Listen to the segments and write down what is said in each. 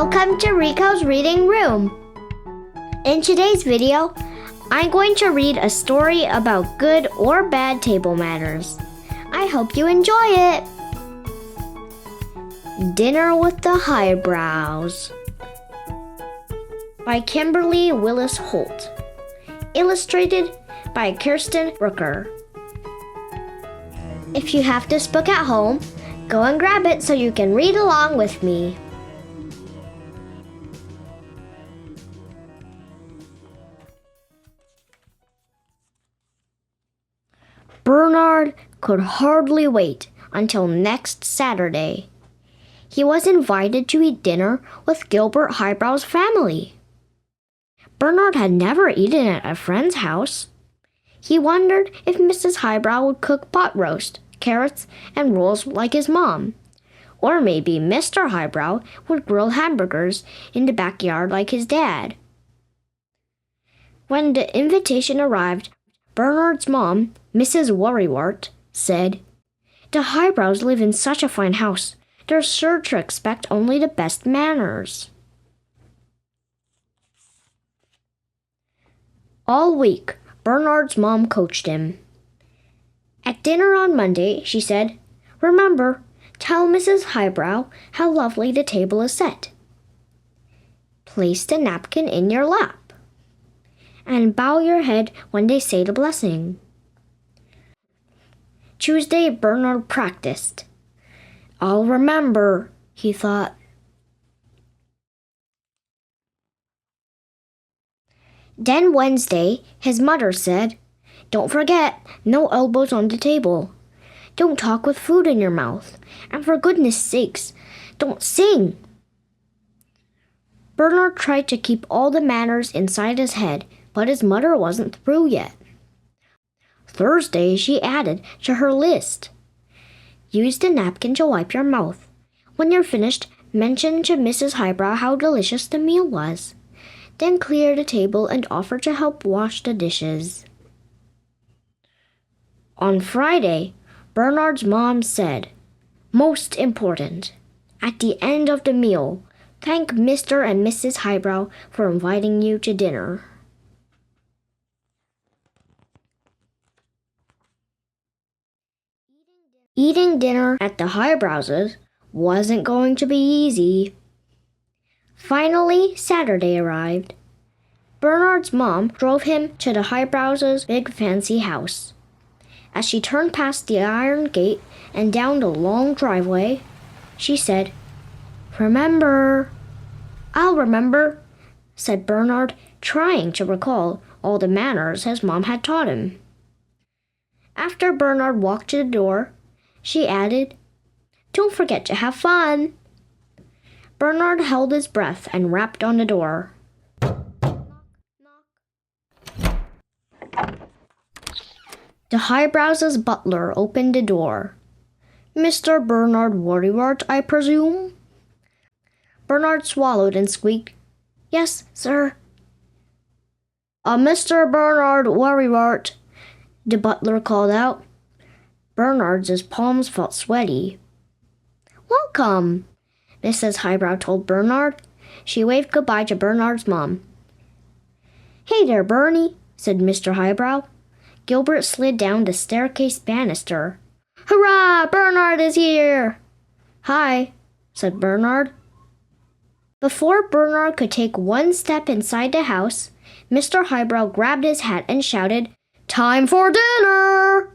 Welcome to Rico's Reading Room. In today's video, I'm going to read a story about good or bad table manners. I hope you enjoy it. Dinner with the Highbrows by Kimberly Willis Holt. Illustrated by Kyrsten Brooker. If you have this book at home, go and grab it so you can read along with me. Bernard could hardly wait until next Saturday. He was invited to eat dinner with Gilbert Highbrow's family. Bernard had never eaten at a friend's house. He wondered if Mrs. Highbrow would cook pot roast, carrots, and rolls like his mom. Or maybe Mr. Highbrow would grill hamburgers in the backyard like his dad. When the invitation arrived, Bernard's mom, Mrs. Worrywart, said, "The Highbrows live in such a fine house. They're sure to expect only the best manners." All week, Bernard's mom coached him. At dinner on Monday, she said, "Remember, tell Mrs. Highbrow how lovely the table is set. Place the napkin in your lap. And bow your head when they say the blessing." Tuesday, Bernard practiced. "I'll remember," he thought. Then Wednesday, his mother said, "Don't forget, no elbows on the table. Don't talk with food in your mouth. And for goodness sakes, don't sing." Bernard tried to keep all the manners inside his head, but his mother wasn't through yet. Thursday, she added to her list. "Use the napkin to wipe your mouth. When you're finished, mention to Mrs. Highbrow how delicious the meal was. Then clear the table and offer to help wash the dishes." On Friday, Bernard's mom said, "Most important, at the end of the meal, thank Mr. and Mrs. Highbrow for inviting you to dinner." Eating dinner at the Highbrowses wasn't going to be easy. Finally, Saturday arrived. Bernard's mom drove him to the Highbrowses' big fancy house. As she turned past the iron gate and down the long driveway, she said, "Remember." "I'll remember," said Bernard, trying to recall all the manners his mom had taught him. After Bernard walked to the door, she added, "Don't forget to have fun." Bernard held his breath and rapped on the door. The Highbrows' butler opened the door. "Mr. Bernard Worrywart, I presume?" Bernard swallowed and squeaked, "Yes, sir." "Mr. Bernard Worrywart," the butler called out. Bernard's palms felt sweaty. "Welcome," Mrs. Highbrow told Bernard. She waved goodbye to Bernard's mom. "Hey there, Bernie," said Mr. Highbrow. Gilbert slid down the staircase banister. "Hurrah! Bernard is here!" "Hi," said Bernard. Before Bernard could take one step inside the house, Mr. Highbrow grabbed his hat and shouted, "Time for dinner!"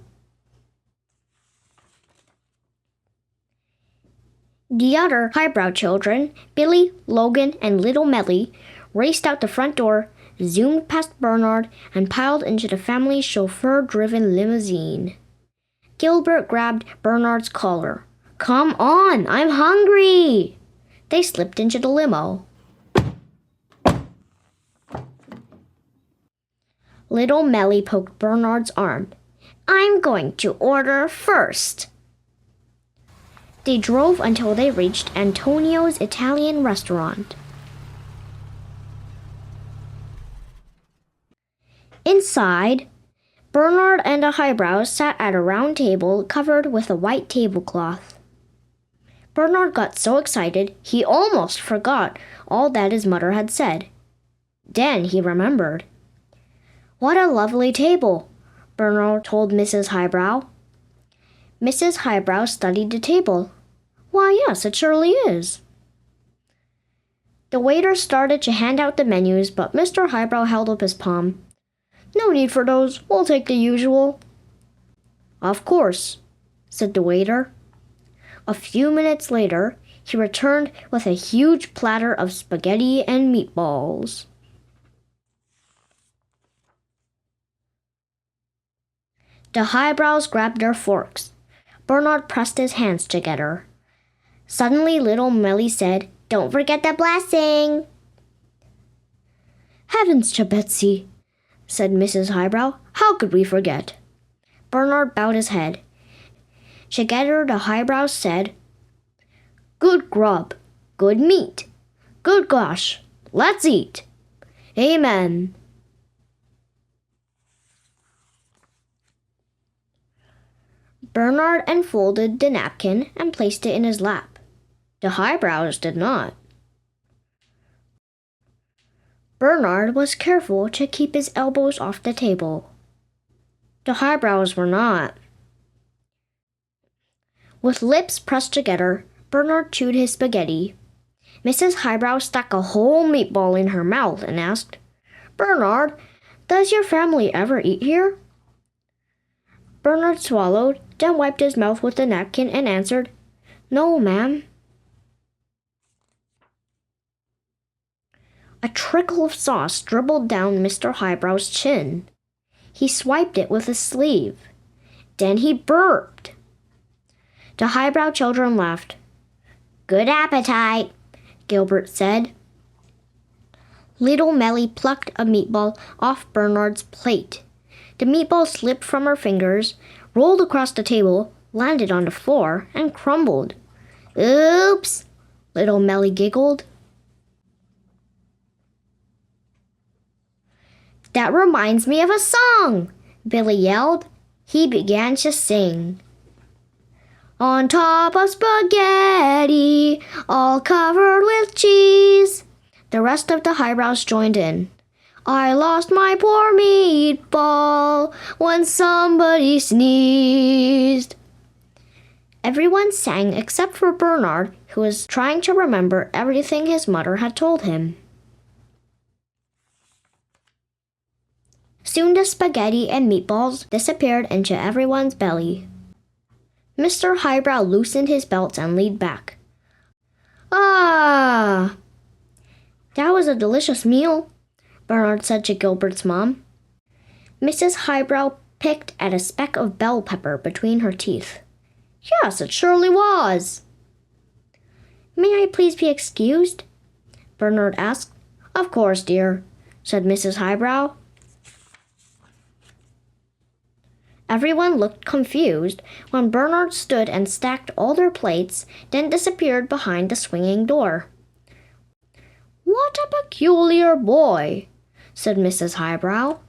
The other Highbrow children, Billy, Logan, and little Melly, raced out the front door, zoomed past Bernard, and piled into the family's chauffeur-driven limousine. Gilbert grabbed Bernard's collar. "Come on, I'm hungry!" They slipped into the limo. Little Melly poked Bernard's arm. "I'm going to order first." They drove until they reached Antonio's Italian restaurant. Inside, Bernard and the Highbrows sat at a round table covered with a white tablecloth. Bernard got so excited he almost forgot all that his mother had said. Then he remembered. "What a lovely table," Bernard told Mrs. Highbrow. Mrs. Highbrow studied the table. "Why, yes, it surely is." The waiter started to hand out the menus, but Mr. Highbrow held up his palm. "No need for those. We'll take the usual." "Of course," said the waiter. A few minutes later, he returned with a huge platter of spaghetti and meatballs. The Highbrows grabbed their forks. Bernard pressed his hands together. Suddenly, little Millie said, "Don't forget the blessing." "Heavens to Betsy," said Mrs. Highbrow. "How could we forget?" Bernard bowed his head. Together the Highbrows said, "Good grub, good meat, good gosh, let's eat. Amen." Bernard unfolded the napkin and placed it in his lap. The Highbrows did not. Bernard was careful to keep his elbows off the table. The Highbrows were not. With lips pressed together, Bernard chewed his spaghetti. Mrs. Highbrow stuck a whole meatball in her mouth and asked, "Bernard, does your family ever eat here?" Bernard swallowed, then wiped his mouth with the napkin and answered, "No, ma'am." A trickle of sauce dribbled down Mr. Highbrow's chin. He swiped it with his sleeve. Then he burped. The Highbrow children laughed. "Good appetite," Gilbert said. Little Melly plucked a meatball off Bernard's plate. The meatball slipped from her fingers, rolled across the table, landed on the floor, and crumbled. "Oops," little Melly giggled. "That reminds me of a song," Billy yelled. He began to sing. "On top of spaghetti, all covered with cheese." The rest of the Highbrows joined in. "I lost my poor meatball when somebody sneezed." Everyone sang except for Bernard, who was trying to remember everything his mother had told him. Soon the spaghetti and meatballs disappeared into everyone's belly. Mr. Highbrow loosened his belts and leaned back. "Ah!" "That was a delicious meal," Bernard said to Gilbert's mom. Mrs. Highbrow picked at a speck of bell pepper between her teeth. "Yes, it surely was." "May I please be excused?" Bernard asked. "Of course, dear," said Mrs. Highbrow. Everyone looked confused when Bernard stood and stacked all their plates, then disappeared behind the swinging door. "What a peculiar boy," said Mrs. Highbrow.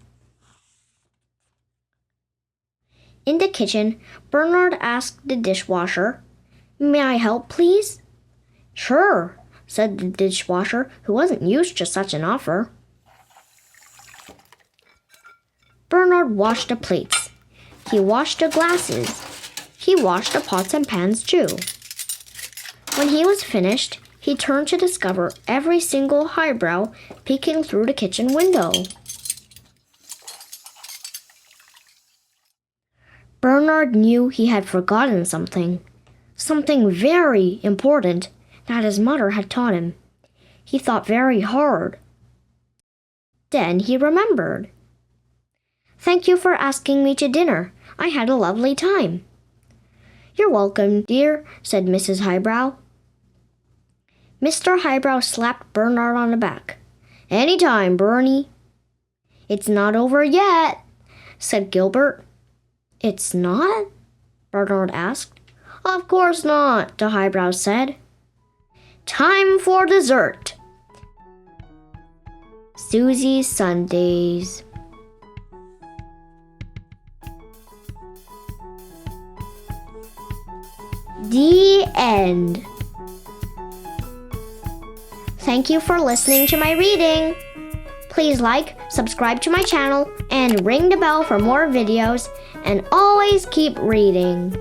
In the kitchen, Bernard asked the dishwasher, "May I help, please?" "Sure," said the dishwasher, who wasn't used to such an offer. Bernard washed the plates. He washed the glasses. He washed the pots and pans too. When he was finished, he turned to discover every single Highbrow peeking through the kitchen window. Bernard knew he had forgotten something very important that his mother had taught him. He thought very hard. Then he remembered. "Thank you for asking me to dinner. I had a lovely time." "You're welcome, dear," said Mrs. Highbrow. Mr. Highbrow slapped Bernard on the back. "Any time, Bernie." "It's not over yet," said Gilbert. "It's not?" Bernard asked. "Of course not," the Highbrow said. "Time for dessert." Susie's Sundays. The end. Thank you for listening to my reading. Please like, subscribe to my channel, and ring the bell for more videos, and always keep reading.